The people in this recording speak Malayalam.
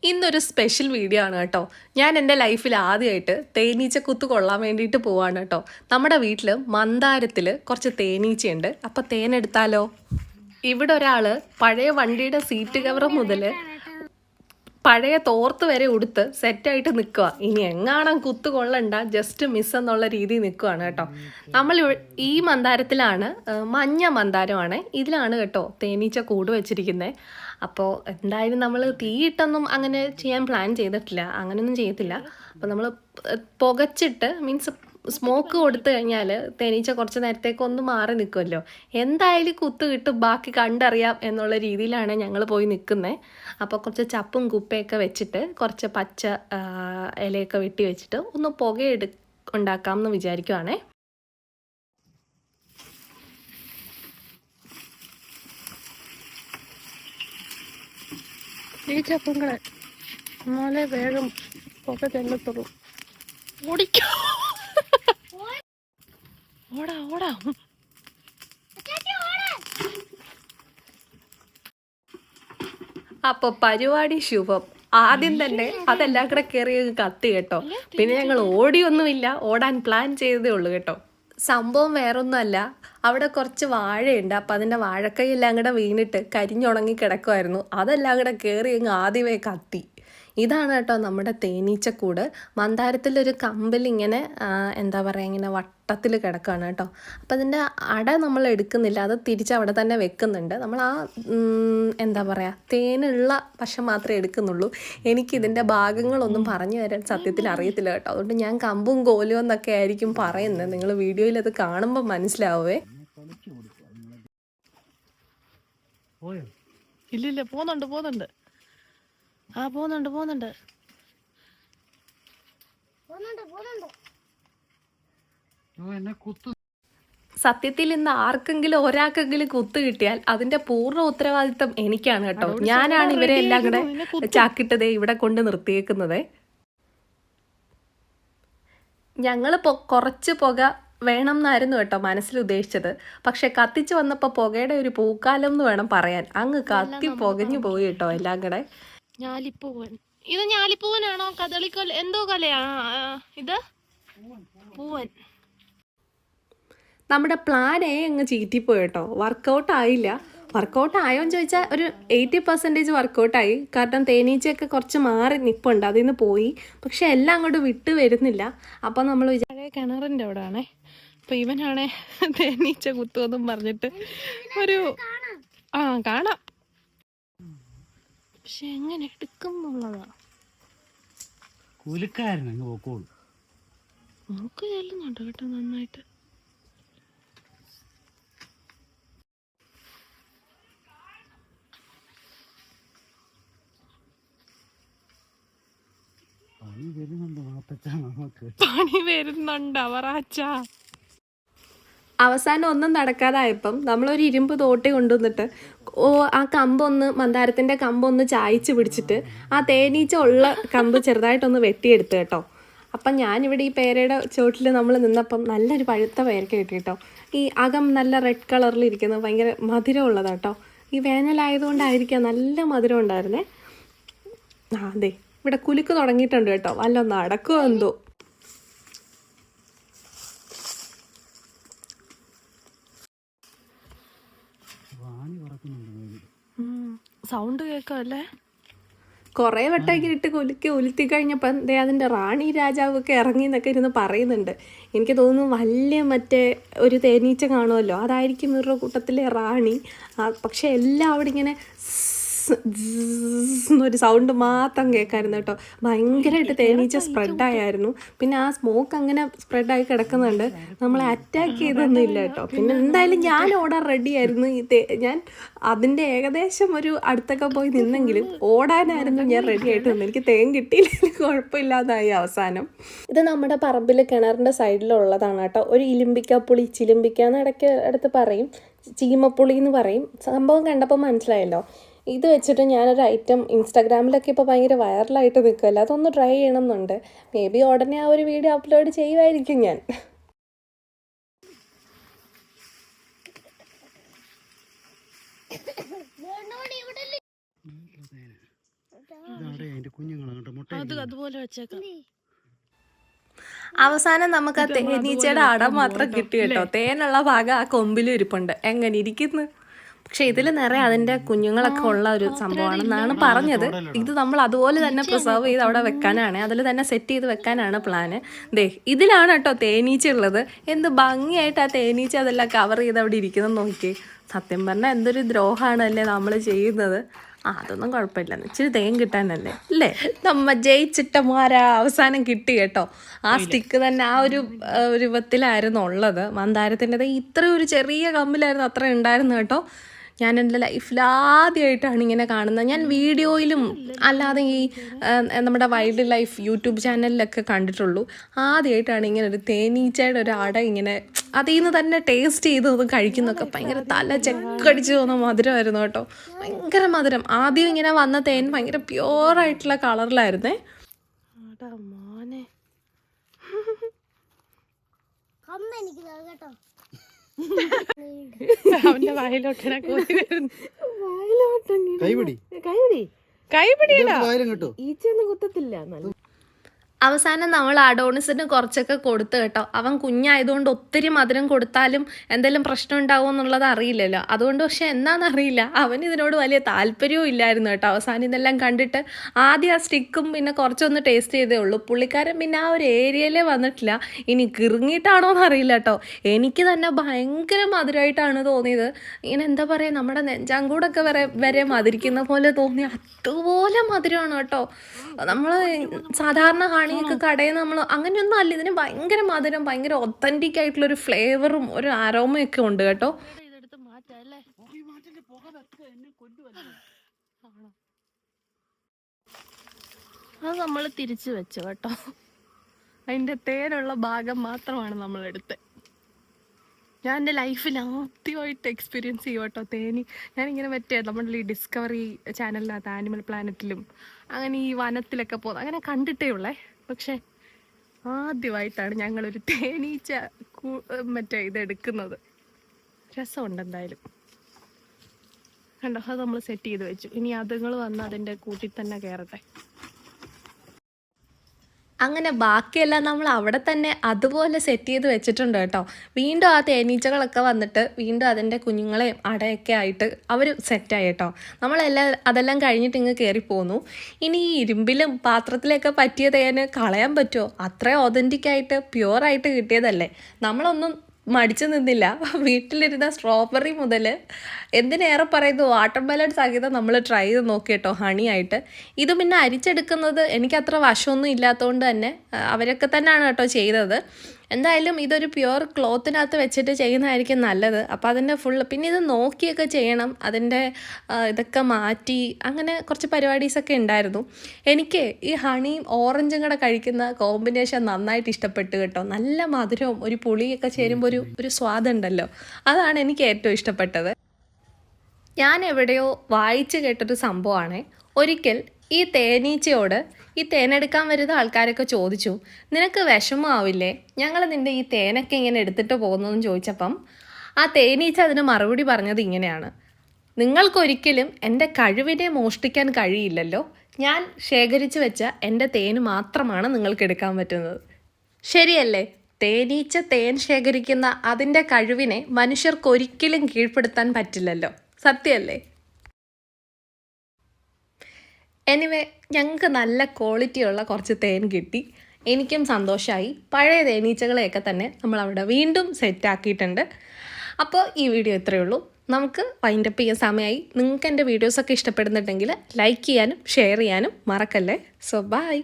ഇന്നൊരു സ്പെഷ്യൽ വീഡിയോ ആണ് കേട്ടോ. ഞാൻ എൻ്റെ ലൈഫിൽ ആദ്യമായിട്ട് തേനീച്ചക്കുത്ത് കൊള്ളാൻ വേണ്ടിയിട്ട് പോവാണ് കേട്ടോ. നമ്മുടെ വീട്ടിൽ മന്ദാരത്തിൽ കുറച്ച് തേനീച്ചയുണ്ട്. അപ്പോൾ തേനെടുത്താലോ? ഇവിടെ ഒരാൾ പഴയ വണ്ടിയുടെ സീറ്റ് കവർ മുതൽ പഴയ തോർത്ത് വരെ ഉടുത്ത് സെറ്റായിട്ട് നിൽക്കുക. ഇനി എങ്ങാണം കുത്ത് കൊള്ളണ്ട, ജസ്റ്റ് മിസ് എന്നുള്ള രീതിയിൽ നിൽക്കുകയാണ് കേട്ടോ. നമ്മൾ ഈ മന്ദാരത്തിലാണ്, മഞ്ഞ മന്ദാരമാണ്, ഇതിലാണ് കേട്ടോ തേനീച്ച കൂട് വെച്ചിരിക്കുന്നത്. അപ്പോൾ എന്തായാലും നമ്മൾ തീയിട്ടൊന്നും അങ്ങനെ ചെയ്യാൻ പ്ലാൻ ചെയ്തിട്ടില്ല, അങ്ങനെയൊന്നും ചെയ്യത്തില്ല. അപ്പോൾ നമ്മൾ പുകച്ചിട്ട് മീൻസ് സ്മോക്ക് കൊടുത്തു കഴിഞ്ഞാൽ തേനീച്ച കുറച്ച് നേരത്തേക്ക് ഒന്ന് മാറി നിൽക്കുമല്ലോ. എന്തായാലും കുത്ത് കിട്ടും, ബാക്കി കണ്ടറിയാം എന്നുള്ള രീതിയിലാണ് ഞങ്ങൾ പോയി നിൽക്കുന്നത്. അപ്പോൾ കുറച്ച് ചപ്പും കുപ്പയൊക്കെ വെച്ചിട്ട് കുറച്ച് പച്ച ഇലയൊക്കെ വെട്ടി വെച്ചിട്ട് ഒന്ന് ഉണ്ടാക്കാം എന്ന് വിചാരിക്കുവാണേ. ഈ ചപ്പുങ്ങളെ എന്നാലേ വേഗം പുക ചെല്ലത്തുള്ളൂ. ഓടിക്കോ, ഓടാ ഓടാ. അപ്പോൾ പരിപാടി ശുഭം. ആദ്യം തന്നെ അതെല്ലാം കൂടെ കയറി കത്തി കേട്ടോ. പിന്നെ ഞങ്ങൾ ഓടിയൊന്നുമില്ല, ഓടാൻ പ്ലാൻ ചെയ്തതേ ഉള്ളൂ കേട്ടോ. സംഭവം വേറൊന്നുമല്ല, അവിടെ കുറച്ച് വാഴയുണ്ട്. അപ്പം അതിൻ്റെ വാഴക്കൈയെല്ലാം കൂടെ വീണിട്ട് കരിഞ്ഞുണങ്ങി കിടക്കുമായിരുന്നു. അതെല്ലാം കൂടെ കയറി അങ്ങ് ആദ്യമേ കത്തി. ഇതാണ് കേട്ടോ നമ്മുടെ തേനീച്ചക്കൂട്. മന്ദാരത്തിലൊരു കമ്പിൽ ഇങ്ങനെ എന്താ പറയുക, ഇങ്ങനെ വട്ടത്തിൽ കിടക്കുകയാണ് കേട്ടോ. അപ്പം അതിൻ്റെ അട നമ്മൾ എടുക്കുന്നില്ല, അത് തിരിച്ച് അവിടെ തന്നെ വെക്കുന്നുണ്ട്. നമ്മൾ ആ എന്താ പറയുക, തേനുള്ള വശം മാത്രമേ എടുക്കുന്നുള്ളൂ. എനിക്കിതിൻ്റെ ഭാഗങ്ങളൊന്നും പറഞ്ഞു തരാൻ സത്യത്തിൽ അറിയത്തില്ല കേട്ടോ. അതുകൊണ്ട് ഞാൻ കമ്പും കോലും എന്നൊക്കെ ആയിരിക്കും പറയുന്നത്. നിങ്ങൾ വീഡിയോയിൽ അത് കാണുമ്പോൾ മനസ്സിലാവേ. ഇല്ലില്ല, പോകുന്നുണ്ട്. ആ പോകുന്നുണ്ട്. സത്യത്തിൽ ഇന്ന് ആർക്കെങ്കിലും ഒരാൾക്കെങ്കിലും കുത്ത് കിട്ടിയാൽ അതിന്റെ പൂർണ്ണ ഉത്തരവാദിത്തം എനിക്കാണ് കേട്ടോ. ഞാനാണ് ഇവരെ എല്ലാം കൂടെ ചാക്കിട്ടതേ ഇവിടെ കൊണ്ട് നിർത്തിയേക്കുന്നത്. ഞങ്ങൾ കുറച്ച് പുക വേണം എന്നായിരുന്നു കേട്ടോ മനസ്സിൽ ഉദ്ദേശിച്ചത്. പക്ഷെ കത്തിച്ച് വന്നപ്പോൾ പുകയുടെ ഒരു പൂക്കാലം എന്ന് വേണം പറയാൻ. അങ്ങ് കത്തി പുകഞ്ഞു പോയി കേട്ടോ എല്ലാം കൂടെ. ഞാലിപ്പൂവൻ, ഇത് ഞാലിപ്പൂവനാണോ? കദളിക്കൊല എന്തോ കൊലയാ ഇത്? പൂവൻ. നമ്മുടെ പ്ലാൻ അങ്ങ് ചീറ്റിപ്പോയി കേട്ടോ. വർക്കൗട്ട് ആയില്ല. വർക്കൗട്ട് ആയോന്ന് ചോദിച്ചാൽ ഒരു 80% വർക്കൗട്ടായി. കാരണം തേനീച്ചയൊക്കെ കുറച്ച് മാറി നിൽപ്പുണ്ട്, അതിൽ നിന്ന് പോയി. പക്ഷെ എല്ലാം അങ്ങോട്ട് വിട്ട് വരുന്നില്ല. അപ്പം നമ്മൾ പഴയ കിണറിൻ്റെ അവിടെ ആണേ. അപ്പം ഇവനാണേ തേനീച്ച കുത്തുമെന്നും പറഞ്ഞിട്ട് ഒരു കാണാം. പക്ഷെ എങ്ങനെ എടുക്കും എന്നുള്ളതാ. നമുക്ക് ചെല്ലുന്നുണ്ട് കേട്ടോ നന്നായിട്ട്. പണി വരുന്നുണ്ട് അവറാച്ച. അവസാനം ഒന്നും നടക്കാതായപ്പം നമ്മളൊരു ഇരുമ്പ് തോട്ടി കൊണ്ടുവന്നിട്ട് ആ കമ്പൊന്ന്, മന്ദാരത്തിൻ്റെ കമ്പൊന്ന് ചായച്ച് പിടിച്ചിട്ട് ആ തേനീച്ച ഉള്ള കമ്പ് ചെറുതായിട്ടൊന്ന് വെട്ടിയെടുത്ത് കേട്ടോ. അപ്പം ഞാനിവിടെ ഈ പേരയുടെ ചോട്ടിൽ നമ്മൾ നിന്നപ്പം നല്ലൊരു പഴുത്ത പേരയ്ക്ക കിട്ടി കേട്ടോ. ഈ അകം നല്ല റെഡ് കളറിൽ ഇരിക്കുന്നത്, ഭയങ്കര മധുരമുള്ളതാണ് കേട്ടോ. ഈ വേനലായതുകൊണ്ടായിരിക്കാം നല്ല മധുരം ഉണ്ടായിരുന്നേ. അതെ, ഇവിടെ കുലുക്ക് തുടങ്ങിയിട്ടുണ്ട് കേട്ടോ. വല്ലൊന്ന് അടക്കുമോ എന്തോ. സൗണ്ട് കേൾക്കാല്ലേ? കുറേ വട്ടമൊക്കെ ഇട്ട് ഉലുത്തി കഴിഞ്ഞപ്പോൾ ദേ അതിൻ്റെ റാണി രാജാവൊക്കെ ഇറങ്ങി എന്നൊക്കെ ഇരുന്ന് പറയുന്നുണ്ട്. എനിക്ക് തോന്നുന്നു വലിയ മറ്റേ ഒരു തേനീച്ച കാണുമല്ലോ, അതായിരിക്കും ഇവരുടെ കൂട്ടത്തിലെ റാണി. പക്ഷെ എല്ലാം അവിടെ ഇങ്ങനെ ഒരു സൗണ്ട് മാത്രം കേൾക്കായിരുന്നു കേട്ടോ. ഭയങ്കരമായിട്ട് തേനീച്ച സ്പ്രെഡായിരുന്നു. പിന്നെ ആ സ്മോക്ക് അങ്ങനെ സ്പ്രെഡായി കിടക്കുന്നുണ്ട്. നമ്മളെ അറ്റാക്ക് ചെയ്തൊന്നും ഇല്ല കേട്ടോ. പിന്നെ എന്തായാലും ഞാൻ ഓടാൻ റെഡിയായിരുന്നു. ഞാൻ അതിൻ്റെ ഏകദേശം ഒരു അടുത്തൊക്കെ പോയി നിന്നെങ്കിലും ഓടാനായിരുന്നു ഞാൻ റെഡി ആയിട്ട് വന്നത്. എനിക്ക് തേൻ കിട്ടിയില്ല, കുഴപ്പമില്ലാതായി അവസാനം. ഇത് നമ്മുടെ പറമ്പിൽ കിണറിൻ്റെ സൈഡിലുള്ളതാണ് കേട്ടോ. ഒരു ഇലിമ്പിക്കപ്പുളി, ചിലിമ്പിക്കാന്ന് ഇടയ്ക്ക് അടുത്ത് പറയും, ചീമപ്പുളി എന്ന് പറയും. സംഭവം കണ്ടപ്പോൾ മനസ്സിലായല്ലോ. ഇത് വെച്ചിട്ട് ഞാനൊരു ഐറ്റം ഇൻസ്റ്റാഗ്രാമിലൊക്കെ ഇപ്പോൾ ഭയങ്കര വൈറലായിട്ട് നിൽക്കുമല്ലോ, അതൊന്ന് ട്രൈ ചെയ്യണം എന്നുണ്ട്. മേ ബി ഉടനെ ആ ഒരു വീഡിയോ അപ്ലോഡ് ചെയ്യുമായിരിക്കും ഞാൻ. അത് അതുപോലെ വെച്ചേക്കാം. അവസാനം നമുക്ക് ആ തേനീച്ചയുടെ അട മാത്രം കിട്ടി കേട്ടോ. തേനുള്ള ഭാഗം ആ കൊമ്പിലും ഇരിപ്പുണ്ട്. എങ്ങനെ ഇരിക്കുന്നു? പക്ഷെ ഇതിൽ നിറയെ അതിന്റെ കുഞ്ഞുങ്ങളൊക്കെ ഉള്ള ഒരു സംഭവമാണെന്നാണ് പറഞ്ഞത്. ഇത് നമ്മൾ അതുപോലെ തന്നെ പ്രിസർവ് ചെയ്ത് അവിടെ വെക്കാനാണ്, അതിൽ തന്നെ സെറ്റ് ചെയ്ത് വെക്കാനാണ് പ്ലാന്. ദേ ഇതിലാണ് കേട്ടോ തേനീച്ച ഉള്ളത്. എന്ത് ഭംഗിയായിട്ട് ആ തേനീച്ച അതെല്ലാം കവർ ചെയ്ത് അവിടെ ഇരിക്കുന്നത് നോക്കി. സത്യം പറഞ്ഞാൽ എന്തൊരു ദ്രോഹമാണല്ലേ നമ്മൾ ചെയ്യുന്നത്. അതൊന്നും കുഴപ്പമില്ല, ഇച്ചിരി തേൻ കിട്ടാനല്ലേ അല്ലേ. നമ്മ ജയിച്ചിട്ടമാരാ അവസാനം കിട്ടി കേട്ടോ. ആ സ്റ്റിക്ക് തന്നെ ആ ഒരു രൂപത്തിലായിരുന്നു ഉള്ളത്. മന്ദാരത്തിൻ്റെ ഇത്രയും ഒരു ചെറിയ കമ്പിലായിരുന്നു അത്ര ഉണ്ടായിരുന്നു കേട്ടോ. ഞാൻ എൻ്റെ ലൈഫിൽ ആദ്യമായിട്ടാണ് ഇങ്ങനെ കാണുന്നത്. ഞാൻ വീഡിയോയിലും അല്ലാതെ ഈ നമ്മുടെ വൈൽഡ് ലൈഫ് യൂട്യൂബ് ചാനലിലൊക്കെ കണ്ടിട്ടുള്ളൂ. ആദ്യമായിട്ടാണ് ഇങ്ങനെ ഒരു തേനീച്ചയുടെ ഒരു അട ഇങ്ങനെ അതിൽ നിന്ന് തന്നെ ടേസ്റ്റ് ചെയ്തത് കഴിക്കുന്നതൊക്കെ. ഭയങ്കര തല ചെക്കടിച്ച് തോന്നുന്ന മധുരമായിരുന്നു കേട്ടോ. ഭയങ്കര മധുരം. ആദ്യം ഇങ്ങനെ വന്ന തേൻ ഭയങ്കര പ്യുവറായിട്ടുള്ള കളറിലായിരുന്നേ. മോനെ അവന്റെ വായിലോട്ടനെ കൈപിടിയടാ, ഈച്ചയൊന്നും കുത്തത്തില്ല. അവസാനം നമ്മൾ അഡോണിസിന് കുറച്ചൊക്കെ കൊടുത്തു കേട്ടോ. അവൻ കുഞ്ഞായതുകൊണ്ട് ഒത്തിരി മധുരം കൊടുത്താലും എന്തെങ്കിലും പ്രശ്നം ഉണ്ടാവും എന്നുള്ളത് അറിയില്ലല്ലോ. അതുകൊണ്ട് പക്ഷെ എന്താണെന്നറിയില്ല, അവന് ഇതിനോട് വലിയ താല്പര്യവും ഇല്ലായിരുന്നു കേട്ടോ. അവസാനം ഇതെല്ലാം കണ്ടിട്ട് ആദ്യം ആ സ്റ്റിക്കും പിന്നെ കുറച്ചൊന്ന് ടേസ്റ്റ് ചെയ്തേ ഉള്ളൂ. പുള്ളിക്കാരൻ പിന്നെ ആ ഒരു ഏരിയയിലേ വന്നിട്ടില്ല. ഇനി കിറുങ്ങിയിട്ടാണോ എന്നറിയില്ല കേട്ടോ. എനിക്ക് തന്നെ ഭയങ്കര മധുരമായിട്ടാണ് തോന്നിയത്. ഇങ്ങനെ എന്താ പറയുക, നമ്മുടെ നെഞ്ചാങ്കൂടൊക്കെ വരെ മധുരിക്കുന്ന പോലെ തോന്നി. അതുപോലെ മധുരമാണ് കേട്ടോ. നമ്മൾ സാധാരണ ഹണിയൊക്കെ കടയിൽ നിന്ന് നമ്മൾ അങ്ങനെയൊന്നും അല്ല, ഇതിന് ഭയങ്കര മധുരം, ഭയങ്കര ഒത്തൻറ്റിക് ആയിട്ടുള്ളൊരു ഫ്ലേവറും ഒരു അരോമയൊക്കെ ഉണ്ട് കേട്ടോ. അത് നമ്മൾ തിരിച്ചു വെച്ചു കേട്ടോ. അതിൻ്റെ തേനുള്ള ഭാഗം മാത്രമാണ് നമ്മളെടുത്ത്. ഞാൻ എൻ്റെ ലൈഫിൽ ആദ്യമായിട്ട് എക്സ്പീരിയൻസ് ചെയ്യും കേട്ടോ തേനി. ഞാനിങ്ങനെ മറ്റേ നമ്മുടെ ഈ ഡിസ്കവറി ചാനലിനകത്ത് ആനിമൽ പ്ലാനറ്റിലും അങ്ങനെ ഈ വനത്തിലൊക്കെ പോകുന്നത് അങ്ങനെ കണ്ടിട്ടേ ഉള്ളേ. പക്ഷെ ആദ്യമായിട്ടാണ് ഞങ്ങളൊരു തേനീച്ച മറ്റേ ഇതെടുക്കുന്നത്. രസമുണ്ട് എന്തായാലും. കണ്ടോ, അത് നമ്മൾ സെറ്റ് ചെയ്ത് വെച്ചു. ഇനി അതുങ്ങൾ വന്ന് അതിൻ്റെ കൂട്ടിൽ തന്നെ കയറട്ടെ. അങ്ങനെ ബാക്കിയെല്ലാം നമ്മൾ അവിടെ തന്നെ അതുപോലെ സെറ്റ് ചെയ്ത് വെച്ചിട്ടുണ്ട് കേട്ടോ. വീണ്ടും ആ തേനീച്ചകളൊക്കെ വന്നിട്ട് വീണ്ടും അതിൻ്റെ കുഞ്ഞുങ്ങളെയും അടയൊക്കെ ആയിട്ട് അവർ സെറ്റായി കേട്ടോ. അതെല്ലാം കഴിഞ്ഞിട്ട് ഇങ്ങ് കയറിപ്പോന്നു. ഇനി ഈ ഇരുമ്പിലും പാത്രത്തിലൊക്കെ പറ്റിയ തേന് കളയാൻ പറ്റുമോ? അത്രയും ഒതൻറ്റിക്കായിട്ട് പ്യുവറായിട്ട് കിട്ടിയതല്ലേ. നമ്മളൊന്നും മടിച്ചു നിന്നില്ല. വീട്ടിലിരുന്ന സ്ട്രോബെറി മുതൽ എന്തിനേറെ പറയുന്നു വാട്ടർ മെലൺ സഹിതം നമ്മൾ ട്രൈ ചെയ്ത് നോക്കി കേട്ടോ ഹണിയായിട്ട്. ഇത് പിന്നെ അരിച്ചെടുക്കുന്നത് എനിക്കത്ര വശമൊന്നും ഇല്ലാത്തതുകൊണ്ട് തന്നെ അവരൊക്കെ തന്നെയാണ് കേട്ടോ ചെയ്തത്. എന്തായാലും ഇതൊരു പ്യുവർ ക്ലോത്തിനകത്ത് വെച്ചിട്ട് ചെയ്യുന്നതായിരിക്കും നല്ലത്. അപ്പോൾ അതിൻ്റെ പിന്നെ ഇത് നോക്കിയൊക്കെ ചെയ്യണം. അതിൻ്റെ ഇതൊക്കെ മാറ്റി അങ്ങനെ കുറച്ച് പരിപാടീസൊക്കെ ഉണ്ടായിരുന്നു. എനിക്ക് ഈ ഹണിയും ഓറഞ്ചും കൂടെ കഴിക്കുന്ന കോമ്പിനേഷൻ നന്നായിട്ട് ഇഷ്ടപ്പെട്ടു കേട്ടോ. നല്ല മധുരവും ഒരു പുളിയൊക്കെ ചേരുമ്പോൾ ഒരു സ്വാദുണ്ടല്ലോ, അതാണ് എനിക്ക് ഏറ്റവും ഇഷ്ടപ്പെട്ടത്. ഞാൻ എവിടെയോ വായിച്ച് കേട്ടൊരു സംഭവമാണ്. ഒരിക്കൽ ഈ തേനീച്ചയോട് ഈ തേനെടുക്കാൻ വരുന്ന ആൾക്കാരൊക്കെ ചോദിച്ചു, നിനക്ക് വിഷമമാവില്ലേ ഞങ്ങൾ നിൻ്റെ ഈ തേനൊക്കെ ഇങ്ങനെ എടുത്തിട്ട് പോകുന്നതെന്ന് ചോദിച്ചപ്പം ആ തേനീച്ച അതിന് മറുപടി പറഞ്ഞത് ഇങ്ങനെയാണ്: നിങ്ങൾക്കൊരിക്കലും എൻ്റെ കഴിവിനെ മോഷ്ടിക്കാൻ കഴിയില്ലല്ലോ. ഞാൻ ശേഖരിച്ച് വെച്ച എൻ്റെ തേന് മാത്രമാണ് നിങ്ങൾക്ക് എടുക്കാൻ പറ്റുന്നത്. ശരിയല്ലേ? തേനീച്ച തേൻ ശേഖരിക്കുന്ന അതിൻ്റെ കഴിവിനെ മനുഷ്യർക്കൊരിക്കലും കീഴ്പ്പെടുത്താൻ പറ്റില്ലല്ലോ. സത്യമല്ലേ? എനിവേ, ഞങ്ങൾക്ക് നല്ല ക്വാളിറ്റിയുള്ള കുറച്ച് തേൻ കിട്ടി. എനിക്കും സന്തോഷമായി. പഴയ തേനീച്ചകളെയൊക്കെ തന്നെ നമ്മളവിടെ വീണ്ടും സെറ്റാക്കിയിട്ടുണ്ട്. അപ്പോൾ ഈ വീഡിയോ ഇത്രയേ ഉള്ളൂ. നമുക്ക് വൈൻഡപ്പ് ചെയ്യാൻ സമയമായി. നിങ്ങൾക്ക് എൻ്റെ വീഡിയോസൊക്കെ ഇഷ്ടപ്പെടുന്നുണ്ടെങ്കിൽ ലൈക്ക് ചെയ്യാനും ഷെയർ ചെയ്യാനും മറക്കല്ലേ. So by.